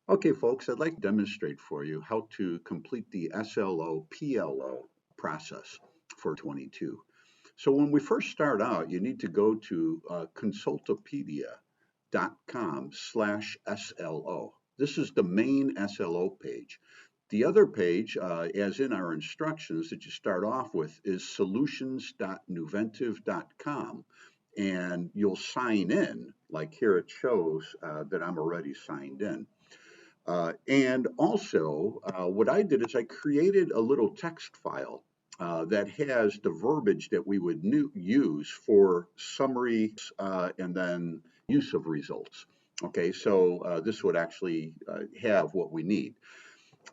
Okay, folks, I'd like to demonstrate for you how to complete the SLO PLO process for 22. So when we first start out, you need to go to consultopedia.com/SLO. This is the main SLO page. The other page, as in our instructions that you start off with, is solutions.nuventive.com. And you'll sign in, like here it shows that I'm already signed in. And also, what I did is I created a little text file that has the verbiage that we would use for summary and then use of results. Okay, so this would actually have what we need.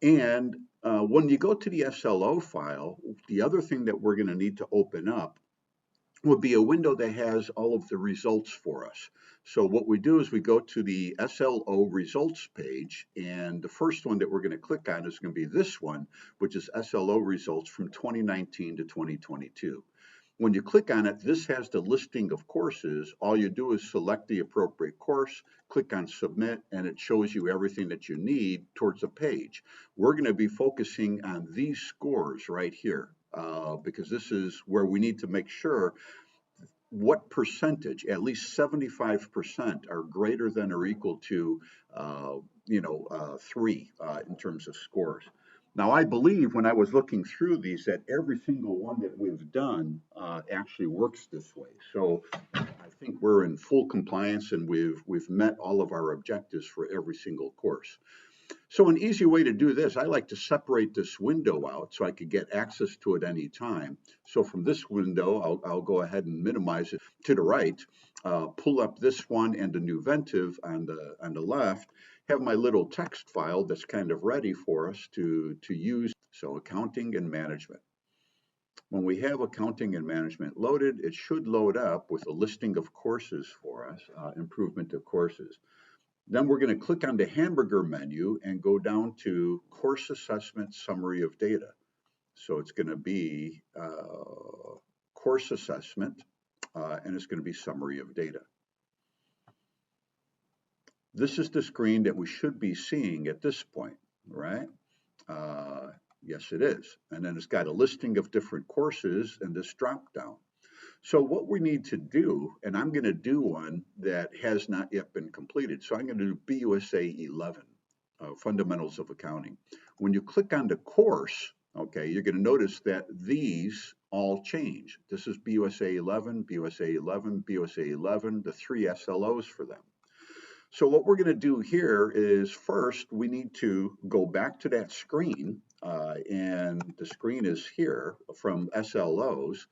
And when you go to the SLO file, the other thing that we're going to need to open up would be a window that has all of the results for us. So what we do is we go to the SLO results page, and the first one that we're going to click on is going to be this one, which is SLO results from 2019 to 2022. When you click on it, this has the listing of courses. All you do is select the appropriate course, click on submit, and it shows you everything that you need towards the page. We're going to be focusing on these scores right here because this is where we need to make sure what percentage, at least 75%, are greater than or equal to, 3 in terms of scores. Now, I believe when I was looking through these that every single one that we've done actually works this way. So I think we're in full compliance and we've met all of our objectives for every single course. So an easy way to do this, I like to separate this window out so I could get access to it anytime. So from this window, I'll go ahead and minimize it to the right, pull up this one and the Nuventive on the left, have my little text file that's kind of ready for us to use. So accounting and management. When we have accounting and management loaded, it should load up with a listing of courses for us, improvement of courses. Then we're going to click on the hamburger menu and go down to course assessment summary of data. So it's going to be course assessment and it's going to be summary of data. This is the screen that we should be seeing at this point, right? Yes, it is. And then it's got a listing of different courses and this drop down. So what we need to do, and I'm going to do one that has not yet been completed. So I'm going to do BUSA 11, Fundamentals of Accounting. When you click on the course, okay, you're going to notice that these all change. This is BUSA 11, BUSA 11, BUSA 11, the 3 SLOs for them. So what we're going to do here is first we need to go back to that screen, and the screen is here from SLOs.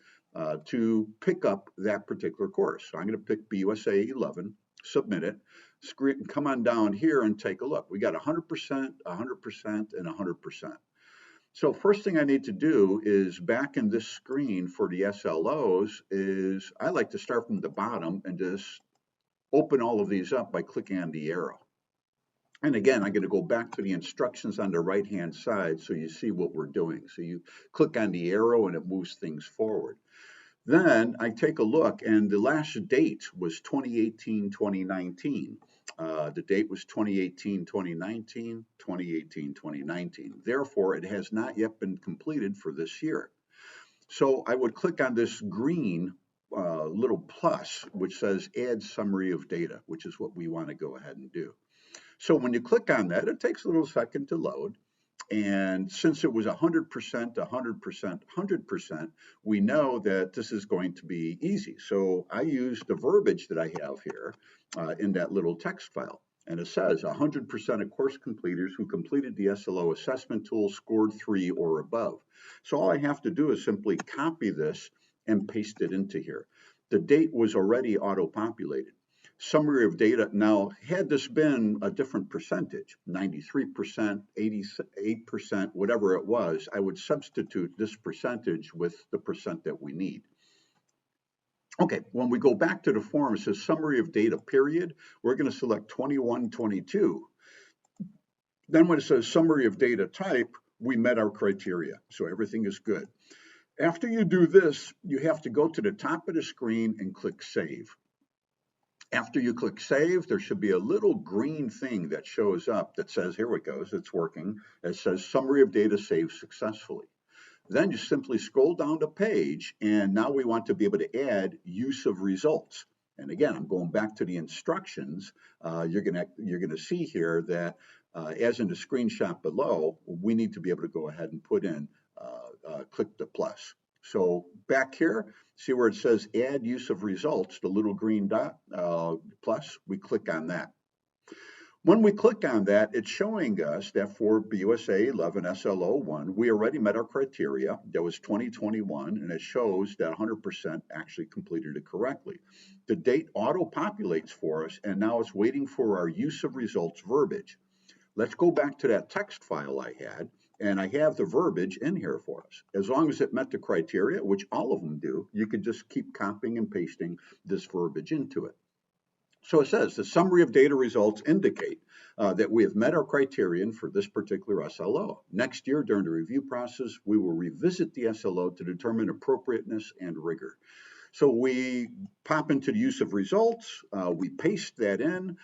To pick up that particular course. So I'm going to pick BUSA 11, submit it, come on down here and take a look. We got 100%, 100%, and 100%. So first thing I need to do is back in this screen for the SLOs is I like to start from the bottom and just open all of these up by clicking on the arrow. And again, I'm going to go back to the instructions on the right-hand side so you see what we're doing. So you click on the arrow and it moves things forward. Then I take a look, and the last date was 2018, 2019. The date was 2018, 2019, 2018, 2019. Therefore, it has not yet been completed for this year. So I would click on this green little plus, which says Add Summary of Data, which is what we want to go ahead and do. So when you click on that, it takes a little second to load. And since it was 100%, 100%, 100%, we know that this is going to be easy. So I use the verbiage that I have here in that little text file. And it says 100% of course completers who completed the SLO assessment tool scored 3 or above. So all I have to do is simply copy this and paste it into here. The date was already auto-populated. Summary of data. Now, had this been a different percentage, 93%, 88%, whatever it was, I would substitute this percentage with the percent that we need. Okay, when we go back to the form, it says summary of data, period. We're going to select 21, 22. Then when it says summary of data type, we met our criteria, so everything is good. After you do this, you have to go to the top of the screen and click Save. After you click save, there should be a little green thing that shows up that says, here it goes, it's working. It says summary of data saved successfully. Then you simply scroll down the page, and now we want to be able to add use of results. And again, I'm going back to the instructions. You're gonna see here that as in the screenshot below, we need to be able to go ahead and put in click the plus. So back here, see where it says add use of results, the little green dot plus, we click on that. When we click on that, it's showing us that for BUSA 11 SLO1, we already met our criteria. That was 2021, and it shows that 100% actually completed it correctly. The date auto-populates for us, and now it's waiting for our use of results verbiage. Let's go back to that text file I had, and I have the verbiage in here for us. As long as it met the criteria, which all of them do, you can just keep copying and pasting this verbiage into it. So it says the summary of data results indicate that we have met our criterion for this particular SLO. Next year, during the review process, we will revisit the SLO to determine appropriateness and rigor. So we pop into the use of results, we paste that in,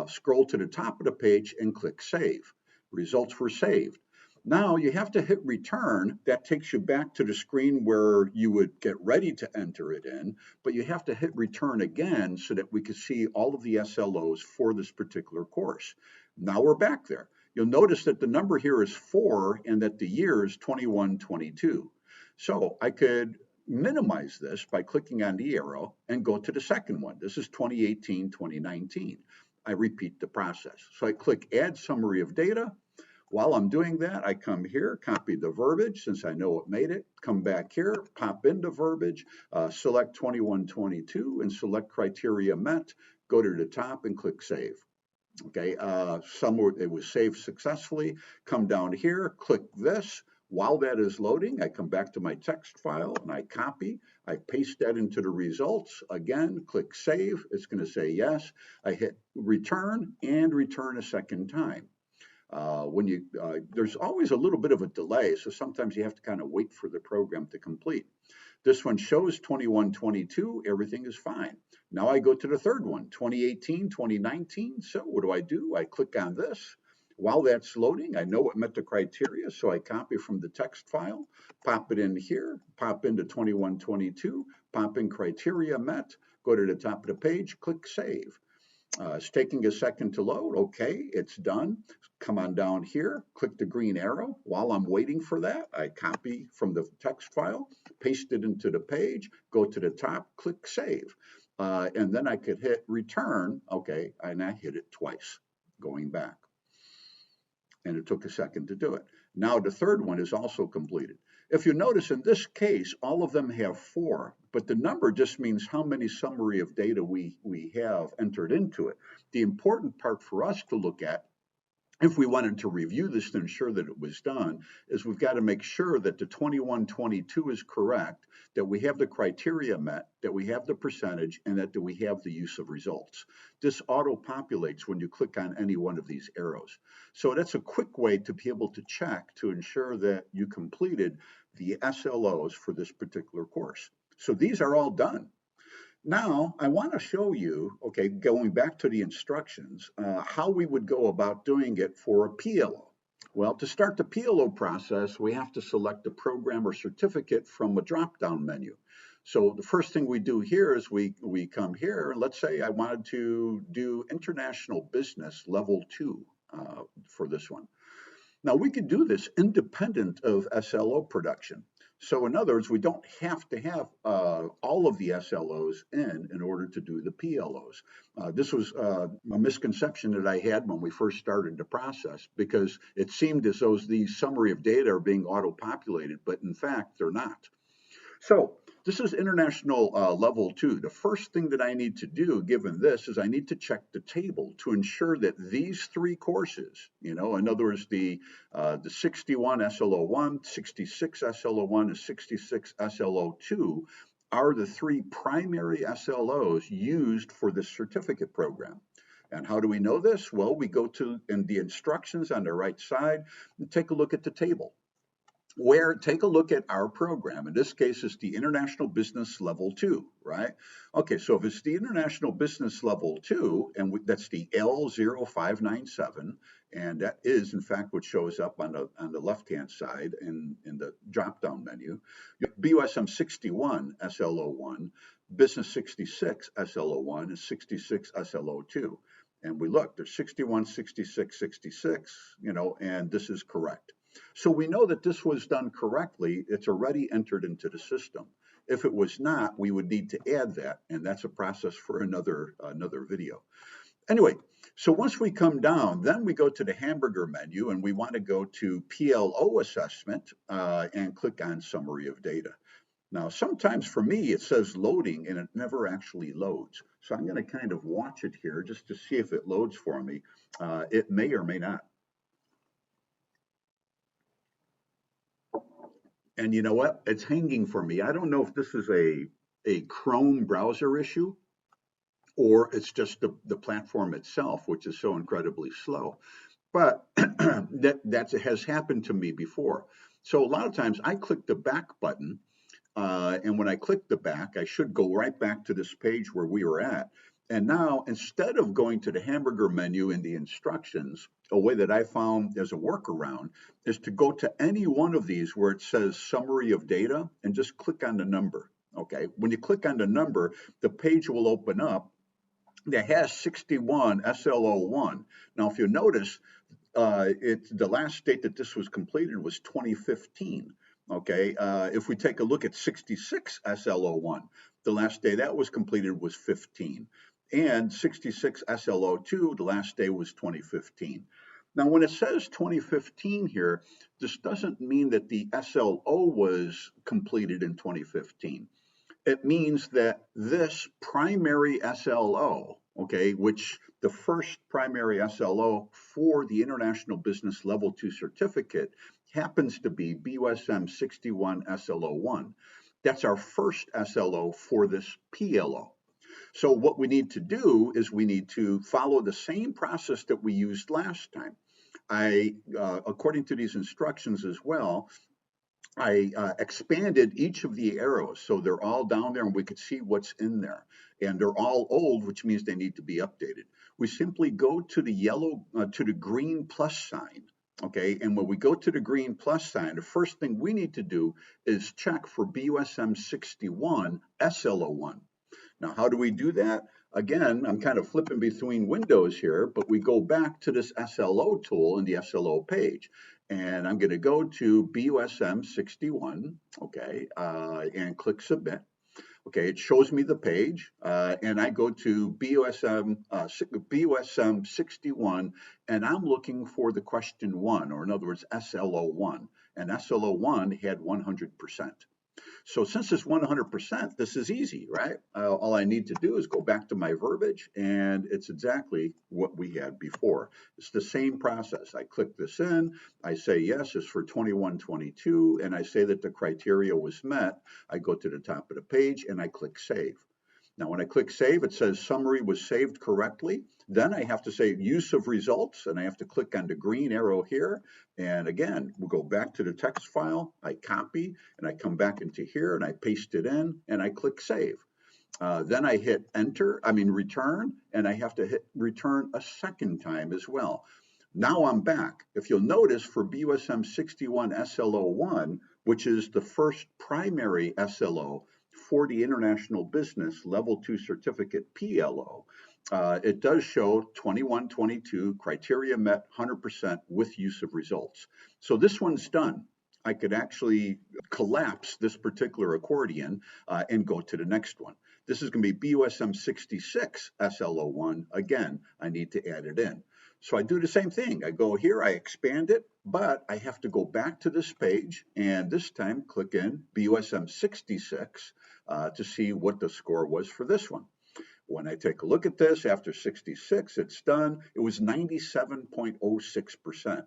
scroll to the top of the page and click save. Results were saved. Now you have to hit return. That takes you back to the screen where you would get ready to enter it in, but you have to hit return again so that we can see all of the SLOs for this particular course. Now we're back there. You'll notice that the number here is 4 and that the year is 21-22. So I could minimize this by clicking on the arrow and go to the second one. This is 2018-2019. I repeat the process. So I click add summary of data. While I'm doing that, I come here, copy the verbiage since I know it made it, come back here, pop into verbiage, select 21-22 and select criteria met, go to the top and click save. Okay, it was saved successfully. Come down here, click this. While that is loading, I come back to my text file and I copy, I paste that into the results. Again, click save, it's gonna say yes. I hit return and return a second time. There's always a little bit of a delay, so sometimes you have to kind of wait for the program to complete. This one shows 21-22, everything is fine. Now I go to the third one, 2018-2019. So what do? I click on this. While that's loading, I know it met the criteria, so I copy from the text file, pop it in here, pop into 21-22, pop in criteria met, go to the top of the page, click save. It's taking a second to load. Okay, it's done. Come on down here, click the green arrow. While I'm waiting for that, I copy from the text file, paste it into the page, go to the top, click save. And then I could hit return. Okay, and I hit it twice, going back. And it took a second to do it. Now the third one is also completed. If you notice in this case, all of them have 4, but the number just means how many summary of data we have entered into it. The important part for us to look at, if we wanted to review this to ensure that it was done, is we've got to make sure that the 21-22 is correct, that we have the criteria met, that we have the percentage, and that we have the use of results. This auto-populates when you click on any one of these arrows. So that's a quick way to be able to check to ensure that you completed the SLOs for this particular course. So these are all done. Now, I want to show you, okay, going back to the instructions, how we would go about doing it for a PLO. Well, to start the PLO process, we have to select a program or certificate from a drop-down menu. So the first thing we do here is we come here, and let's say I wanted to do International Business Level 2 for this one. Now, we could do this independent of SLO production. So in other words, we don't have to have all of the SLOs in order to do the PLOs. This was a misconception that I had when we first started the process, because it seemed as though these summary of data are being auto-populated, but in fact, they're not. So this is International Level 2. The first thing that I need to do, given this, is I need to check the table to ensure that these 3 courses, in other words, the 61 SLO1, 66 SLO1, and 66 SLO2 are the 3 primary SLOs used for this certificate program. And how do we know this? Well, we go to in the instructions on the right side and take a look at the table. where take a look at our program. In this case, it's the International Business Level 2, right? Okay, so if it's the International Business Level 2, and that's the L0597, and that is, in fact, what shows up on the left-hand side in the drop-down menu. BUSM 61 SLO1, Business 66 SLO1, and 66 SLO2. And we look, there's 61, 66, 66, and this is correct. So we know that this was done correctly. It's already entered into the system. If it was not, we would need to add that, and that's a process for another video. Anyway, so once we come down, then we go to the hamburger menu, and we want to go to PLO assessment and click on summary of data. Now, sometimes for me, it says loading, and it never actually loads. So I'm going to kind of watch it here just to see if it loads for me. It may or may not. And you know what? It's hanging for me. I don't know if this is a Chrome browser issue or it's just the platform itself, which is so incredibly slow. But that has happened to me before. So a lot of times I click the back button, and when I click the back, I should go right back to this page where we were at. And now, instead of going to the hamburger menu in the instructions, a way that I found as a workaround is to go to any one of these where it says summary of data and just click on the number. Okay, when you click on the number, the page will open up that has 61 SLO1. Now, if you notice, the last date that this was completed was 2015. Okay, if we take a look at 66 SLO1, the last day that was completed was 15. And 66 SLO2, the last day was 2015. Now, when it says 2015 here, this doesn't mean that the SLO was completed in 2015. It means that this primary SLO, okay, which the first primary SLO for the International Business Level 2 certificate happens to be BUSM 61 SLO1. That's our first SLO for this PLO. So what we need to do is we need to follow the same process that we used last time. According to these instructions as well, I expanded each of the arrows so they're all down there and we could see what's in there. And they're all old, which means they need to be updated. We simply go to the green plus sign. Okay, and when we go to the green plus sign, the first thing we need to do is check for BUSM 61 SLO1. Now, how do we do that? Again, I'm kind of flipping between windows here, but we go back to this SLO tool in the SLO page. And I'm going to go to BUSM 61, okay, and click Submit. Okay, it shows me the page, and I go to BUSM 61, and I'm looking for the question 1, or in other words, SLO1. And SLO1 had 100%. So since it's 100%, this is easy, right? All I need to do is go back to my verbiage, and it's exactly what we had before. It's the same process. I click this in, I say yes, it's for 21-22, and I say that the criteria was met. I go to the top of the page, and I click Save. Now, when I click Save, it says summary was saved correctly. Then I have to say use of results, and I have to click on the green arrow here. And again, we'll go back to the text file. I copy, and I come back into here, and I paste it in, and I click Save. Then I hit return, and I have to hit return a second time as well. Now I'm back. If you'll notice, for BUSM 61 SLO1, which is the first primary SLO for the International Business Level 2 Certificate PLO, it does show 21-22 criteria met 100% with use of results. So this one's done. I could actually collapse this particular accordion and go to the next one. This is going to be BUSM 66 SLO1. Again, I need to add it in. So I do the same thing. I go here, I expand it, but I have to go back to this page and this time click in BUSM 66 to see what the score was for this one. When I take a look at this, after 66, it's done. It was 97.06%.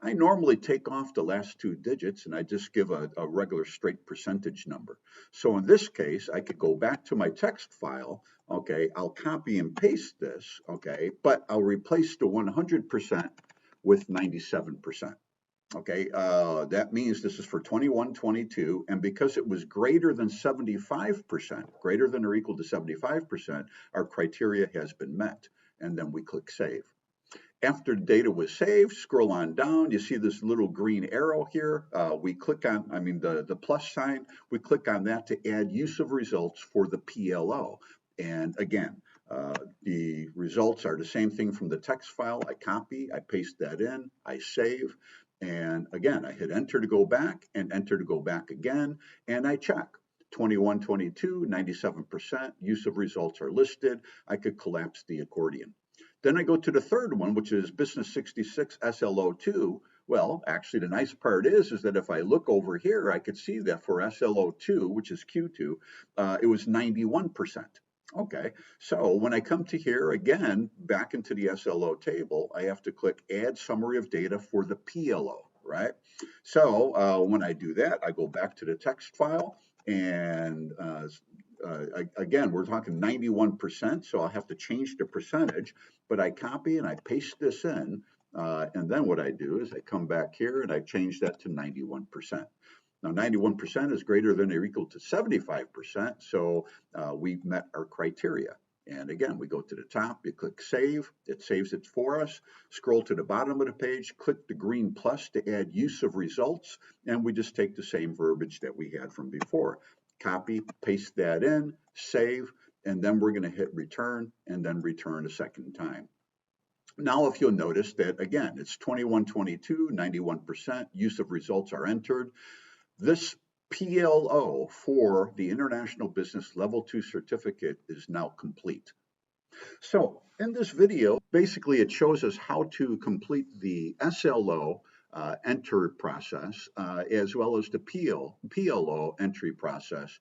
I normally take off the last 2 digits and I just give a regular straight percentage number. So in this case, I could go back to my text file. Okay, I'll copy and paste this. Okay, but I'll replace the 100% with 97%. Okay, that means this is for 21, 22, and because it was greater than 75%, greater than or equal to 75%, our criteria has been met. And then we click save. After the data was saved, scroll on down, you see this little green arrow here. We click on, the plus sign, we click on that to add use of results for the PLO. And again, the results are the same thing from the text file. I copy, I paste that in, I save. And again, I hit enter to go back and enter to go back again, and I check. 21, 22, 97%, use of results are listed. I could collapse the accordion. Then I go to the third one, which is Business 66 SLO2. Well, actually, the nice part is that if I look over here, I could see that for SLO2, which is Q2, it was 91%. Okay, so when I come to here again, back into the SLO table, I have to click Add Summary of Data for the PLO, right? So when I do that, I go back to the text file, and again, we're talking 91%, so I'll have to change the percentage, but I copy and I paste this in, and then what I do is I come back here and I change that to 91%. Now, 91% is greater than or equal to 75%, so we've met our criteria. And again, we go to the top, you click save, it saves it for us, scroll to the bottom of the page, click the green plus to add use of results, and we just take the same verbiage that we had from before. Copy, paste that in, save, and then we're going to hit return and then return a second time. Now, if you'll notice that, again, it's 21, 22, 91%, use of results are entered. This PLO for the International Business Level 2 certificate is now complete. So in this video, basically it shows us how to complete the SLO enter process as well as the PLO entry process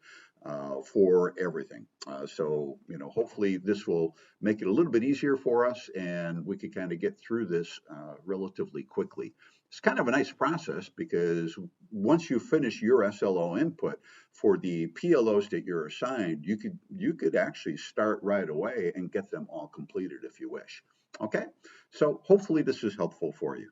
for everything. So, hopefully this will make it a little bit easier for us and we can kind of get through this relatively quickly. It's kind of a nice process because once you finish your SLO input for the PLOs that you're assigned, you could actually start right away and get them all completed if you wish. Okay, so hopefully this is helpful for you.